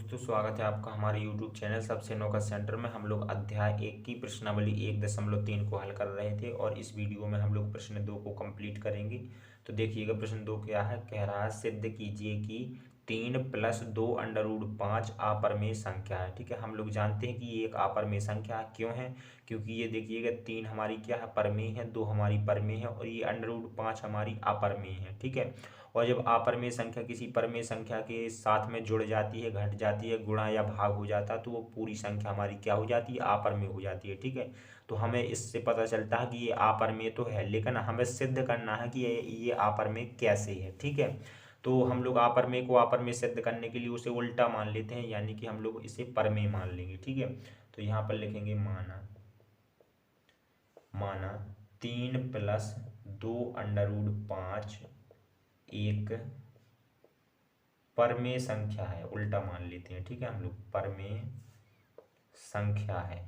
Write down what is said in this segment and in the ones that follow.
दोस्तों स्वागत है आपका हमारे YouTube चैनल सबसे अनोखा सेंटर में। हम लोग अध्याय 1 की प्रश्नावली 1.3 को हल कर रहे थे और इस वीडियो में हम लोग प्रश्न 2 को कंप्लीट करेंगे। तो देखिएगा प्रश्न 2 क्या है। कह रहा है सिद्ध कीजिए कि 3 + 2 √5 अपरमेय संख्या है। ठीक है, हम लोग जानते हैं कि ये एक अपरमेय संख्या है। क्यों है? क्योंकि ये देखिएगा 3 हमारी क्या है, परमेय है, 2 हमारी परमेय है और ये √5 हमारी अपरमेय है। ठीक है, और जब अपरमेय संख्या किसी परमेय संख्या के साथ में जुड़ जाती है, घट जाती है, गुणा या भाग हो जाता है तो वो पूरी संख्या हमारी क्या हो जाती है, अपरमेय हो जाती है। ठीक है, तो हमें इससे पता चलता है कि ये अपरमेय तो है, लेकिन हमें सिद्ध करना है कि ये अपरमेय कैसे है। ठीक है, तो हम लोग अपरमेय को अपरमेय सिद्ध करने के लिए उसे उल्टा मान लेते हैं, यानी कि हम लोग इसे परमेय मान लेंगे। ठीक है, तो यहाँ पर लिखेंगे माना माना 3 + 2 √5 एक परमेय संख्या है। उल्टा मान लेते हैं। ठीक है, हम लोग परमेय संख्या है।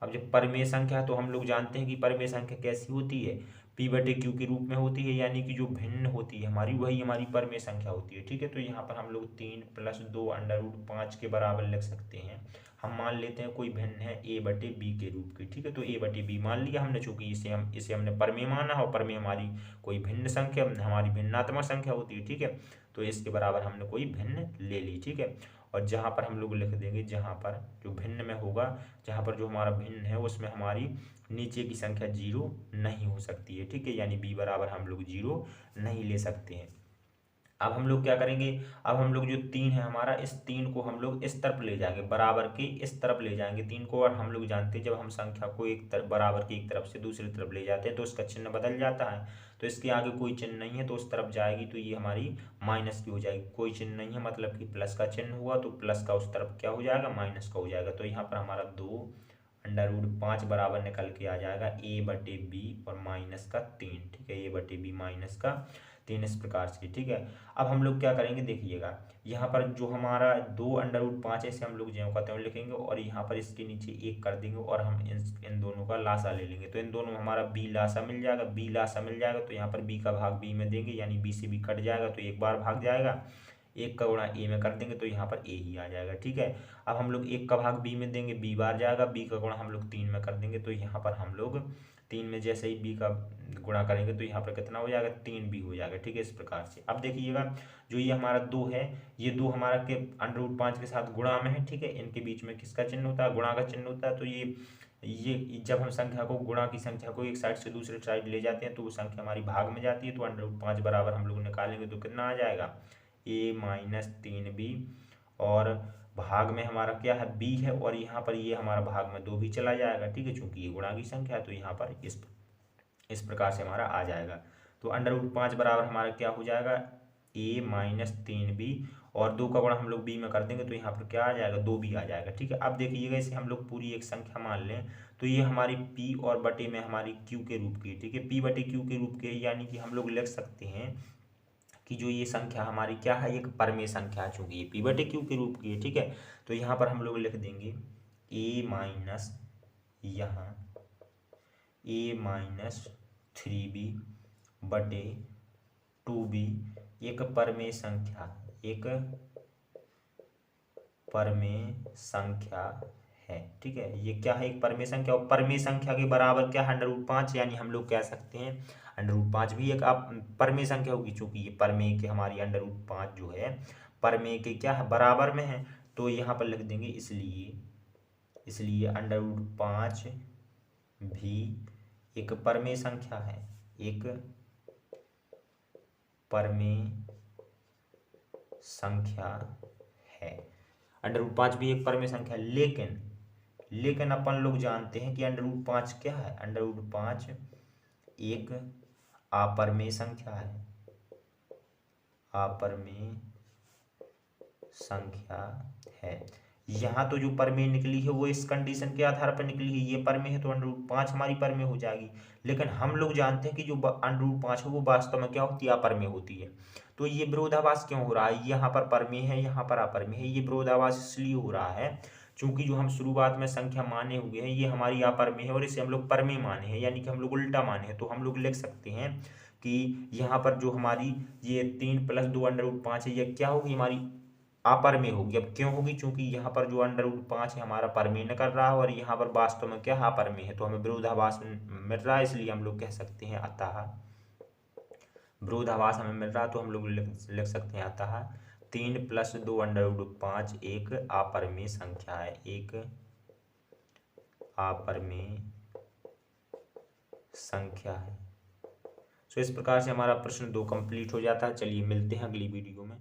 अब जब परमेय संख्या तो हम लोग जानते हैं कि परमेय संख्या कैसी होती है, P/Q के रूप में होती है, यानी कि जो भिन्न होती है हमारी वही हमारी परमेय संख्या होती है। ठीक है, तो यहाँ पर हम लोग 3 + 2 √5 के बराबर लिख सकते हैं। हम मान लेते हैं कोई भिन्न है A/B के रूप की। ठीक है, तो A/B मान लिया हमने, चूंकि इसे हमने परमेय माना और परमेय हमारी कोई भिन्न संख्या हमारी भिन्नात्मक संख्या होती है। ठीक है, तो इसके बराबर हमने कोई भिन्न ले ली। ठीक है, और जहाँ पर हम लोग लिख देंगे, जहाँ पर जो भिन्न में होगा, जहाँ पर जो हमारा भिन्न है उसमें हमारी नीचे की संख्या 0 नहीं हो सकती है। ठीक है, यानी b बराबर हम लोग 0 नहीं ले सकते हैं। अब हम लोग क्या करेंगे, अब हम लोग जो 3 है हमारा, इस 3 को हम लोग इस तरफ ले जाएंगे, बराबर के इस तरफ ले जाएंगे 3 को। और हम लोग जानते हैं जब हम संख्या को एक तरफ बराबर की एक तरफ से दूसरी तरफ ले जाते हैं तो उसका चिन्ह बदल जाता है। तो इसके आगे कोई चिन्ह नहीं है तो उस तरफ जाएगी तो ये हमारी माइनस की हो जाएगी। कोई चिन्ह नहीं है मतलब कि प्लस का चिन्ह हुआ तो प्लस का उस तरफ क्या हो जाएगा, माइनस का हो जाएगा। तो यहाँ पर हमारा 2 √5 बराबर निकल के आ जाएगा A/B और -3। ठीक है, A/B -3 इस प्रकार से। ठीक है, अब हम लोग क्या करेंगे, देखिएगा यहाँ पर जो हमारा 2 √5 है इसे हम लोग ज्यों का त्यों लिखेंगे और यहाँ पर इसके नीचे 1 कर देंगे और हम इन दोनों का लासा ले लेंगे। तो इन दोनों में हमारा b लासा मिल जाएगा, b लासा मिल जाएगा तो यहाँ पर b का भाग b में देंगे, यानी b से b कट जाएगा तो एक बार भाग जाएगा। 1 का गुणा a में कर देंगे तो यहाँ पर a ही आ जाएगा। ठीक है, अब हम लोग 1 का भाग b में देंगे, b बार जाएगा, b का गुणा हम लोग 3 में कर देंगे तो यहाँ पर हम लोग 3 में जैसे ही b का गुणा करेंगे तो यहाँ पर कितना हो जाएगा, 3b हो जाएगा। ठीक है, इस प्रकार से। अब देखिएगा जो ये हमारा 2 है, ये 2 हमारा के √5 के साथ गुणा में है। ठीक है, इनके बीच में किसका चिन्ह होता है, गुणा का चिन्ह होता है। तो ये जब हम संख्या को, गुणा की संख्या को एक साइड से दूसरे साइड ले जाते हैं तो वो संख्या हमारी भाग में जाती है। तो √5 बराबर हम लोग निकालेंगे तो कितना आ जाएगा, A-3b और भाग में हमारा क्या है, b है और यहाँ पर ये हमारा भाग में 2 भी चला जाएगा। ठीक है, चूंकि ये गुणा की संख्या है तो यहाँ पर इस प्रकार से हमारा आ जाएगा। तो √5 बराबर हमारा क्या हो जाएगा, A-3b और 2 का गुणा हम लोग b में कर देंगे तो यहाँ पर क्या आ जाएगा, 2b आ जाएगा। ठीक है, अब देखिएगा इसे हम लोग पूरी एक संख्या मान लें तो ये हमारी p और बटे में हमारी q के रूप की। ठीक है, p/q के रूप के, यानी कि हम लोग लिख सकते हैं कि जो ये संख्या हमारी क्या है, एक परमेय संख्या है, चूंकि ये p/q के रूप की है। ठीक है, तो यहाँ पर हम लोग लिख देंगे यहाँ A-3b बटे 2b एक परमेय संख्या, एक परमेय संख्या है। ठीक है, ये क्या है, एक परमेय संख्या। और परमेय संख्या के बराबर क्या है, √5, यानी हम लोग कह सकते हैं √5 भी एक आप परमेय संख्या होगी, चूंकि ये परमेय के हमारी √5 जो है परमेय के क्या है, बराबर में है। तो यहाँ पर लिख देंगे इसलिए √5 भी एक परमेय संख्या है, एक परमेय संख्या है। √5 भी एक परमेय संख्या है, लेकिन अपन लोग जानते हैं कि √5 क्या है, √5 एक अपरमेय संख्या है, अपरमेय संख्या है। यहाँ तो जो परमेय निकली है वो इस कंडीशन के आधार पर निकली है, ये परमेय है तो √5 हमारी परमेय हो जाएगी। लेकिन हम लोग जानते हैं कि जो √5 है वो वास्तव में क्या होती है, अपरमेय होती है। तो ये विरोधाभास क्यों हो रहा है, यहाँ पर परमेय है यहाँ पर अपरमेय है। ये विरोधाभास इसलिए हो रहा है चूंकि जो हम शुरुआत में संख्या माने हुए हैं ये हमारी अपरमेय है और इसे हम लोग परमेय माने हैं, यानी कि हम लोग उल्टा माने हैं। तो हम लोग लिख सकते हैं कि यहाँ पर जो हमारी ये 3 + 2 √5 है, ये क्या होगी, हमारी अपरमेय होगी। अब क्यों होगी? क्योंकि यहाँ पर जो √5 है हमारा परमेय न कर रहा है और यहाँ पर वास्तव में क्या है, अपरमेय है, तो हमें विरोधाभास मिल रहा है, इसलिए हम लोग कह सकते हैं अतः विरोधाभास हमें मिल रहा है, तो हम लोग लिख सकते हैं अतः 3 + 2 √5 एक अपरमेय संख्या है, एक अपरमेय संख्या है। सो इस प्रकार से हमारा प्रश्न 2 कंप्लीट हो जाता है। चलिए मिलते हैं अगली वीडियो में।